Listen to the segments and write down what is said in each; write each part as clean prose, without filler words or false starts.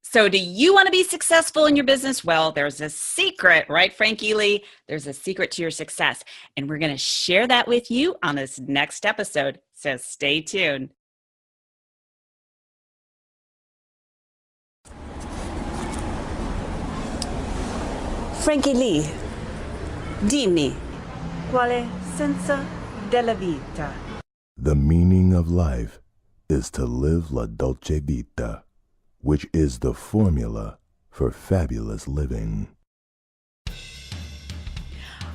So do you want to be successful in your business? Well, there's a secret, right, Frankie Lee? There's a secret to your success. And we're going to share that with you on this next episode. So stay tuned. Frankie Lee, dimmi, qual è senso della vita? The meaning of life is to live la dolce vita, which is the formula for fabulous living.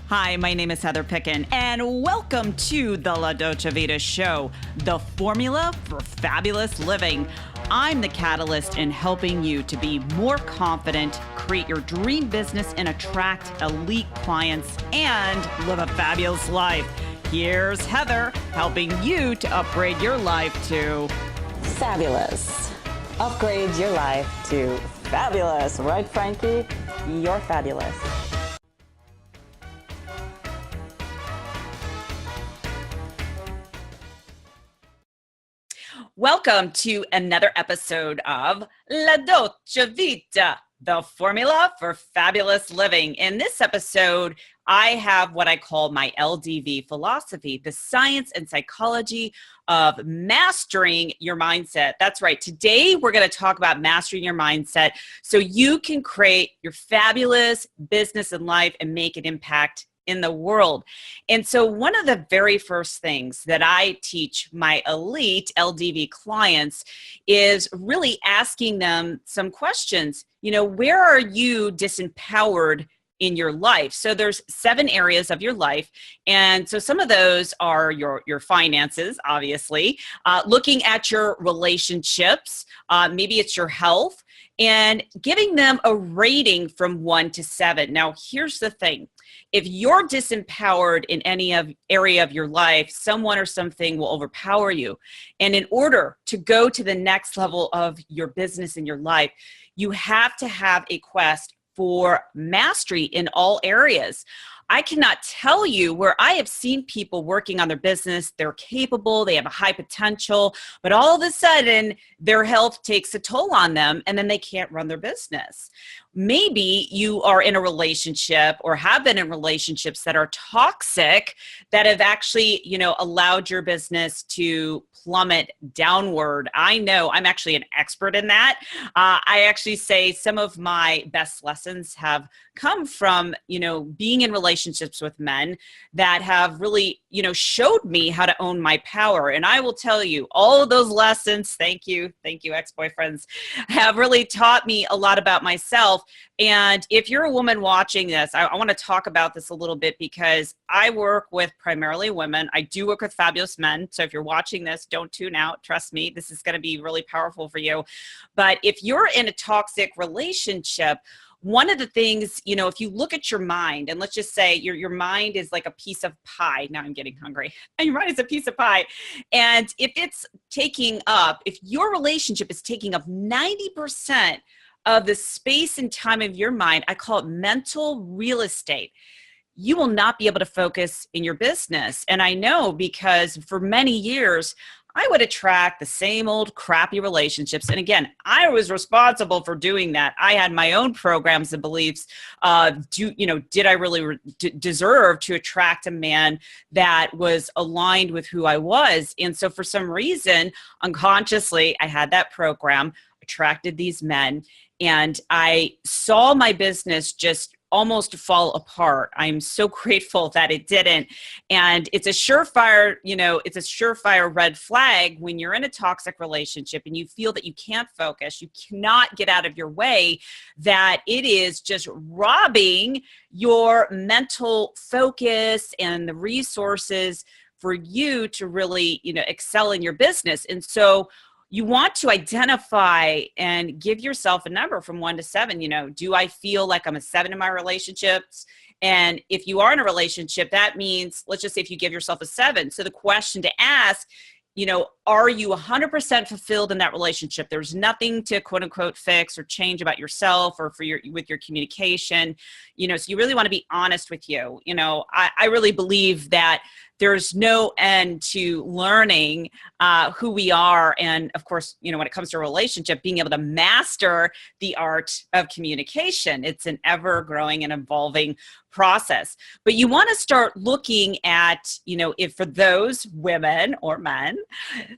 Hi, my name is Heather Picken, and welcome to the La Dolce Vita Show, the formula for fabulous living. I'm the catalyst in helping you to be more confident, create your dream business, and attract elite clients and live a fabulous life. Here's Heather helping you to upgrade your life to fabulous. Upgrade your life to fabulous. Right, Frankie? You're fabulous. Welcome to another episode of La Dolce Vita, the formula for fabulous living. In this episode, I have what I call my LDV philosophy, the science and psychology of mastering your mindset. That's right. Today, we're going to talk about mastering your mindset so you can create your fabulous business and life and make an impact in the world. And so one of the very first things that I teach my elite LDV clients is really asking them some questions. Where are you disempowered in your life? So there's 7 areas of your life. And so some of those are your finances, obviously, looking at your relationships, maybe it's your health, and giving them a rating from 1 to 7. Now, here's the thing. If you're disempowered in any area of your life, someone or something will overpower you. And in order to go to the next level of your business in your life, you have to have a quest for mastery in all areas. I cannot tell you where I have seen people working on their business. They're capable, they have a high potential, but all of a sudden their health takes a toll on them and then they can't run their business. Maybe you are in a relationship or have been in relationships that are toxic that have actually, allowed your business to plummet downward. I know I'm actually an expert in that. I actually say some of my best lessons have come from, being in relationships with men that have really, showed me how to own my power. And I will tell you, all of those lessons, thank you, ex-boyfriends, have really taught me a lot about myself. And if you're a woman watching this, I want to talk about this a little bit because I work with primarily women. I do work with fabulous men. So if you're watching this, don't tune out. Trust me, this is going to be really powerful for you. But if you're in a toxic relationship, one of the things, if you look at your mind, and let's just say your mind is like a piece of pie. Now I'm getting hungry. And your mind is a piece of pie. And if your relationship is taking up 90% of the space and time of your mind, I call it mental real estate, you will not be able to focus in your business. And I know because for many years, I would attract the same old crappy relationships. And again, I was responsible for doing that. I had my own programs and beliefs. Did I really deserve to attract a man that was aligned with who I was? And so for some reason, unconsciously, I had that program, attracted these men, and I saw my business just almost fall apart. I'm so grateful that it didn't. And it's a surefire red flag when you're in a toxic relationship and you feel that you can't focus, you cannot get out of your way, that it is just robbing your mental focus and the resources for you to really, excel in your business. And so you want to identify and give yourself a number from 1 to 7. Do I feel like I'm a 7 in my relationships? And if you are in a relationship, that means, let's just say if you give yourself a 7. So the question to ask, are you 100% fulfilled in that relationship? There's nothing to quote unquote fix or change about yourself or with your communication, so you really want to be honest with you. I really believe that there's no end to learning who we are. And of course, when it comes to a relationship, being able to master the art of communication, it's an ever growing and evolving process. But you want to start looking at, if for those women or men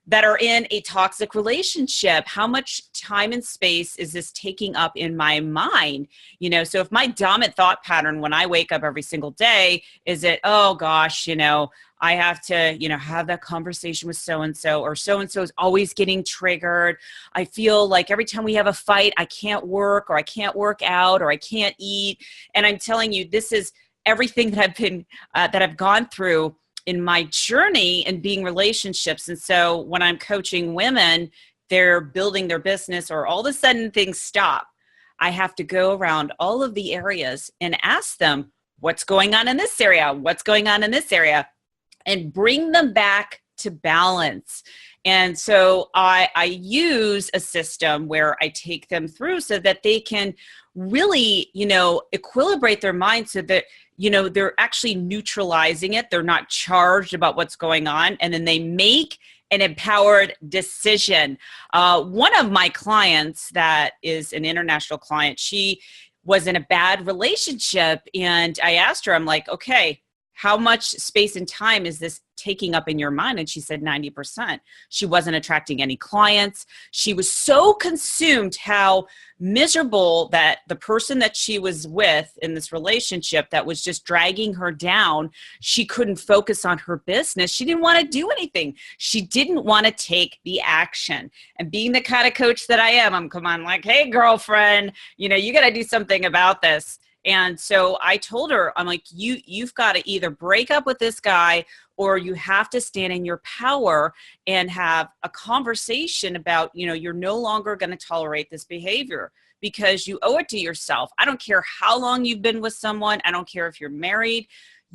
that are in a toxic relationship, how much time and space is this taking up in my mind? So if my dominant thought pattern when I wake up every single day is that, oh gosh, I have to, have that conversation with so-and-so, or so-and-so is always getting triggered. I feel like every time we have a fight, I can't work, or I can't work out, or I can't eat. And I'm telling you, this is everything that I've gone through in my journey in being relationships. And so when I'm coaching women, they're building their business, or all of a sudden things stop, I have to go around all of the areas and ask them, what's going on in this area? What's going on in this area? And bring them back to balance. And so I use a system where I take them through so that they can really, equilibrate their mind so that, they're actually neutralizing it. They're not charged about what's going on. And then they make an empowered decision. One of my clients that is an international client, she was in a bad relationship. And I asked her, I'm like, okay, how much space and time is this taking up in your mind? And she said 90%. She wasn't attracting any clients. She was so consumed how miserable that the person that she was with in this relationship that was just dragging her down, she couldn't focus on her business. She didn't want to do anything. She didn't want to take the action. And being the kind of coach that I am, I'm like, hey, girlfriend, you got to do something about this. And so I told her, I'm like, you've got to either break up with this guy, or you have to stand in your power and have a conversation about, you're no longer going to tolerate this behavior, because you owe it to yourself. I don't care how long you've been with someone. I don't care if you're married.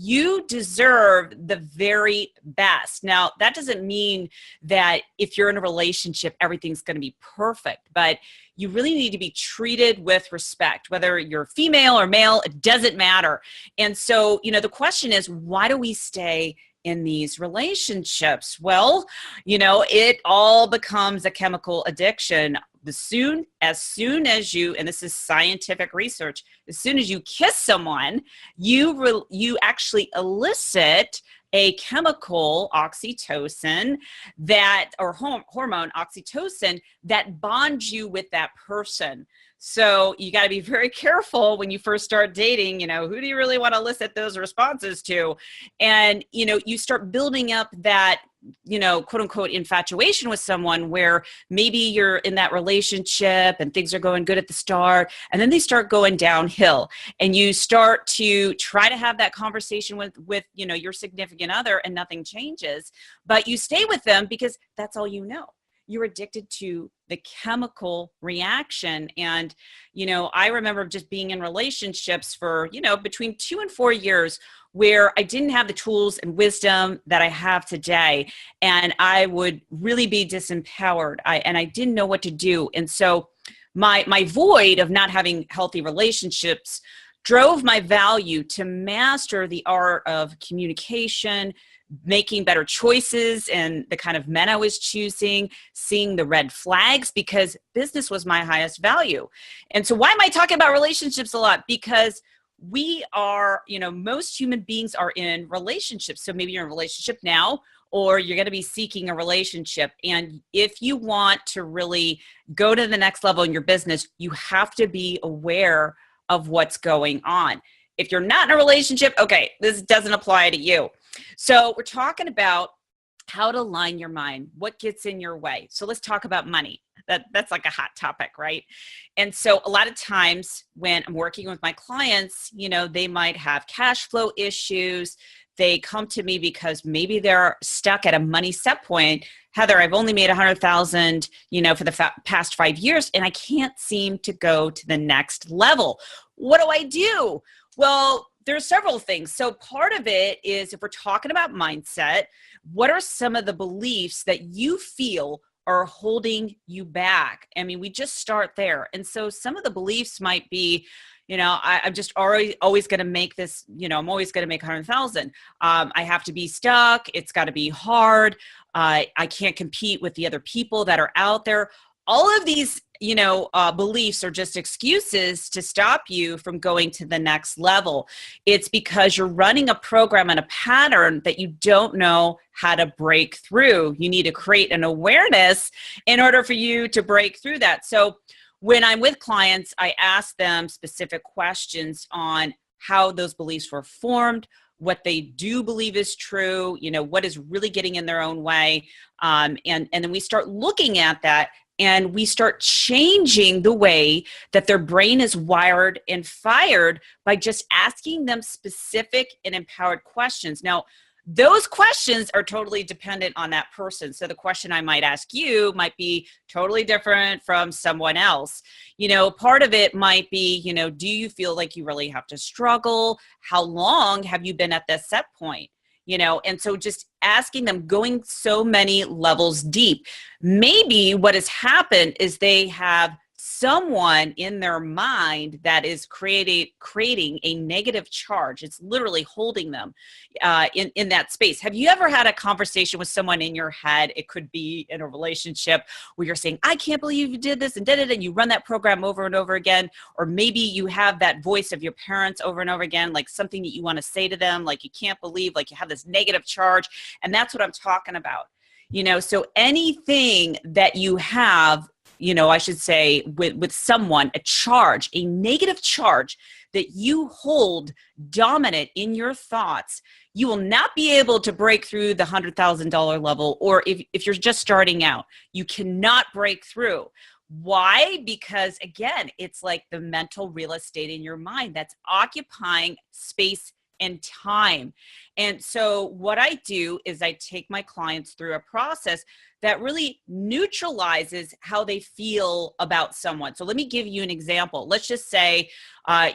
You deserve the very best. Now, that doesn't mean that if you're in a relationship, everything's going to be perfect, but you really need to be treated with respect, whether you're female or male, it doesn't matter. And so, the question is, why do we stay in these relationships? Well, it all becomes a chemical addiction. As soon as you, and this is scientific research, as soon as you kiss someone, you actually elicit a chemical, oxytocin, hormone oxytocin, that bonds you with that person. So you got to be very careful when you first start dating, who do you really want to elicit those responses to? And, you start building up that, quote unquote, infatuation with someone where maybe you're in that relationship and things are going good at the start, and then they start going downhill, and you start to try to have that conversation with your significant other, and nothing changes, but you stay with them because that's all you know. You're addicted to the chemical reaction. And, I remember just being in relationships for, between 2 and 4 years where I didn't have the tools and wisdom that I have today. And I would really be disempowered. I didn't know what to do. And so my void of not having healthy relationships drove my value to master the art of communication, making better choices and the kind of men I was choosing, seeing the red flags, because business was my highest value. And so why am I talking about relationships a lot? Because we are, most human beings are in relationships. So maybe you're in a relationship now, or you're going to be seeking a relationship. And if you want to really go to the next level in your business, you have to be aware of what's going on. If you're not in a relationship, okay, this doesn't apply to you. So we're talking about how to align your mind, what gets in your way. So let's talk about money. That's like a hot topic, right? And so a lot of times when I'm working with my clients, they might have cash flow issues. They come to me because maybe they're stuck at a money set point. Heather, I've only made $100,000, for the past 5 years, and I can't seem to go to the next level. What do I do? Well, there's several things. So part of it is, if we're talking about mindset, what are some of the beliefs that you feel are holding you back? I mean, we just start there. And so some of the beliefs might be, I'm just always going to make this, I'm always going to make 100,000. I have to be stuck. It's got to be hard. I can't compete with the other people that are out there. All of these, beliefs are just excuses to stop you from going to the next level. It's because you're running a program and a pattern that you don't know how to break through. You need to create an awareness in order for you to break through that. So when I'm with clients, I ask them specific questions on how those beliefs were formed, what they do believe is true, what is really getting in their own way. And then we start looking at that, and we start changing the way that their brain is wired and fired by just asking them specific and empowered questions. Now, those questions are totally dependent on that person. So the question I might ask you might be totally different from someone else. Part of it might be, do you feel like you really have to struggle? How long have you been at this set point? And so just asking them, going so many levels deep. Maybe what has happened is they have someone in their mind that is creating a negative charge. It's literally holding them in that space. Have you ever had a conversation with someone in your head? It could be in a relationship where you're saying, I can't believe you did this and did it, and you run that program over and over again. Or maybe you have that voice of your parents over and over again, like something that you want to say to them, like you can't believe, like you have this negative charge. And that's what I'm talking about. So anything that you have, I should say with someone, a charge, a negative charge that you hold dominant in your thoughts, you will not be able to break through the $100,000 level. Or if you're just starting out, you cannot break through. Why? Because again, it's like the mental real estate in your mind that's occupying space and time. And so what I do is I take my clients through a process that really neutralizes how they feel about someone. So let me give you an example. Let's just say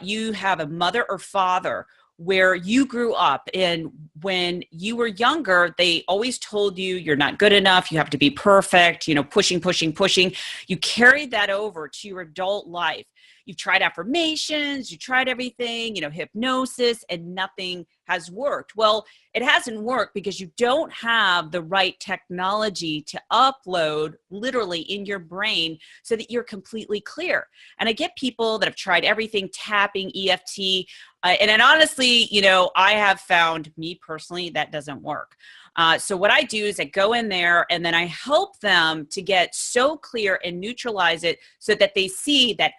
you have a mother or father where you grew up, and when you were younger, they always told you you're not good enough, you have to be perfect, pushing. You carried that over to your adult life. You've tried affirmations, you tried everything, hypnosis, and nothing has worked. Well, it hasn't worked because you don't have the right technology to upload literally in your brain so that you're completely clear. And I get people that have tried everything, tapping, EFT, and then honestly, I have found, me personally, that doesn't work. So what I do is I go in there and then I help them to get so clear and neutralize it so that they see that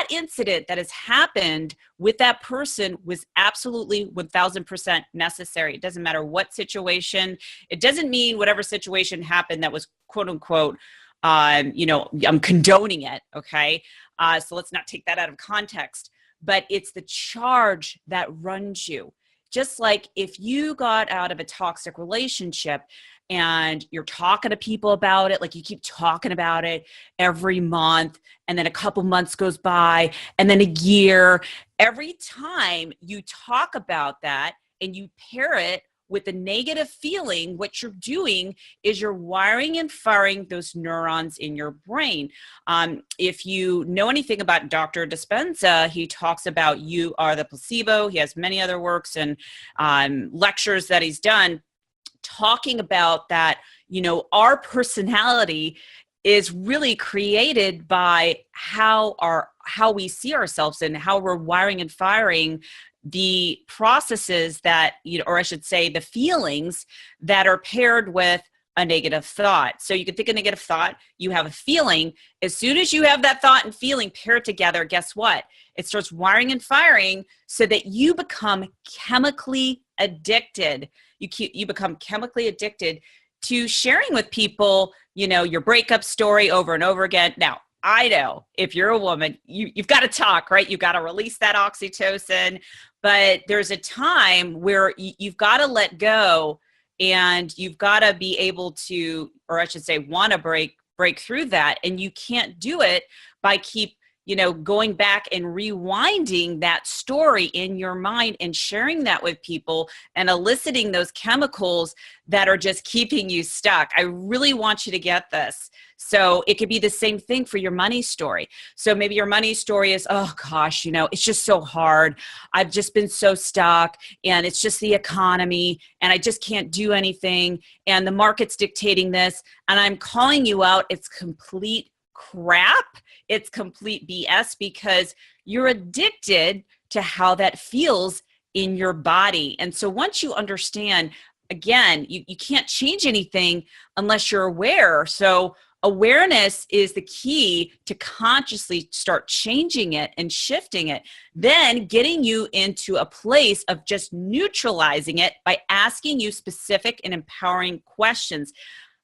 incident that has happened with that person was absolutely 1000% necessary. It doesn't matter what situation. It doesn't mean whatever situation happened that was quote unquote, I'm condoning it. Okay. So let's not take that out of context, but it's the charge that runs you. Just like if you got out of a toxic relationship and you're talking to people about it, like you keep talking about it every month, and then a couple months goes by, and then a year, every time you talk about that and you pair it with a negative feeling, what you're doing is you're wiring and firing those neurons in your brain. If you know anything about Dr. Dispenza, he talks about you are the placebo. He has many other works and lectures that he's done talking about that, our personality is really created by how we see ourselves and how we're wiring and firing the processes that, or I should say the feelings that are paired with a negative thought. So you can think a negative thought, you have a feeling. As soon as you have that thought and feeling paired together, guess what? It starts wiring and firing so that you become chemically addicted. You become chemically addicted to sharing with people, your breakup story over and over again. Now, I know if you're a woman, you've got to talk, right? You've got to release that oxytocin, but there's a time where you've got to let go, and you've got to be able to, or I should say, want to break through that. And you can't do it by keep going back and rewinding that story in your mind and sharing that with people and eliciting those chemicals that are just keeping you stuck. I really want you to get this. So it could be the same thing for your money story. So maybe your money story is, oh gosh, it's just so hard. I've just been so stuck, and it's just the economy, and I just can't do anything, and the market's dictating this, and I'm calling you out. It's complete crap. It's complete BS, because you're addicted to how that feels in your body. And so once you understand, again, you can't change anything unless you're aware. So awareness is the key to consciously start changing it and shifting it, then getting you into a place of just neutralizing it by asking you specific and empowering questions.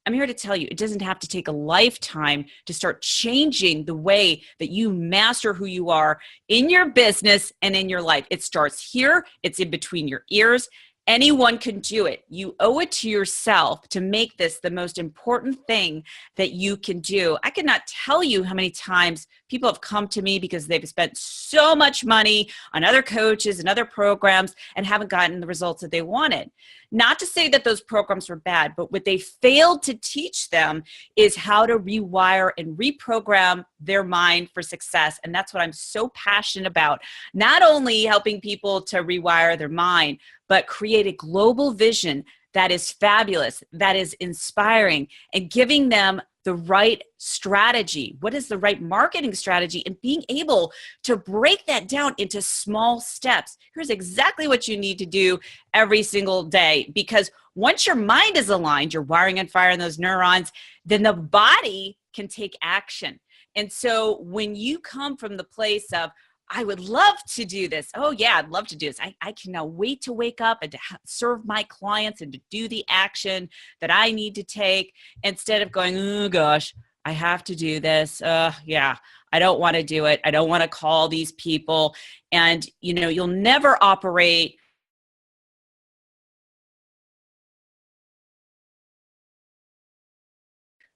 I'm here to tell you, it doesn't have to take a lifetime to start changing the way that you master who you are in your business and in your life. It starts here. It's in between your ears. Anyone can do it. You owe it to yourself to make this the most important thing that you can do. I cannot tell you how many times people have come to me because they've spent so much money on other coaches and other programs and haven't gotten the results that they wanted. Not to say that those programs were bad, but what they failed to teach them is how to rewire and reprogram their mind for success. And that's what I'm so passionate about. Not only helping people to rewire their mind, but create a global vision that is fabulous, that is inspiring, and giving them the right strategy. What is the right marketing strategy? And being able to break that down into small steps. Here's exactly what you need to do every single day. Because once your mind is aligned, you're wiring and firing those neurons, then the body can take action. And so when you come from the place of, I would love to do this. Oh yeah, I'd love to do this. I cannot wait to wake up and to serve my clients and to do the action that I need to take, instead of going, oh gosh, I have to do this. Yeah, I don't want to do it. I don't want to call these people. And you'll never operate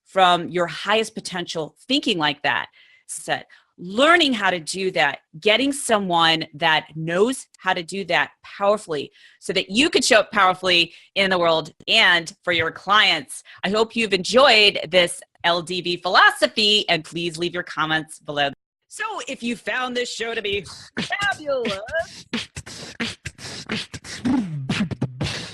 from your highest potential thinking like that. Learning how to do that, getting someone that knows how to do that powerfully so that you can show up powerfully in the world and for your clients. I hope you've enjoyed this LDV philosophy, and please leave your comments below. So if you found this show to be fabulous,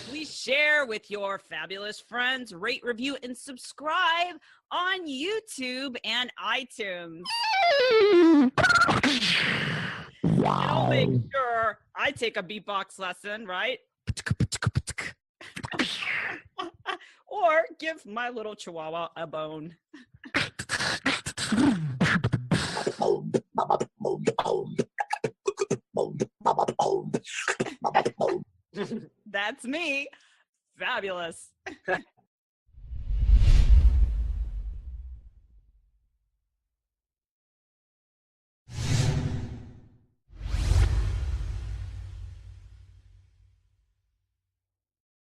please share with your fabulous friends, rate, review, and subscribe on YouTube and iTunes. And I'll make sure I take a beatbox lesson, right? Or give my little chihuahua a bone. That's me. Fabulous.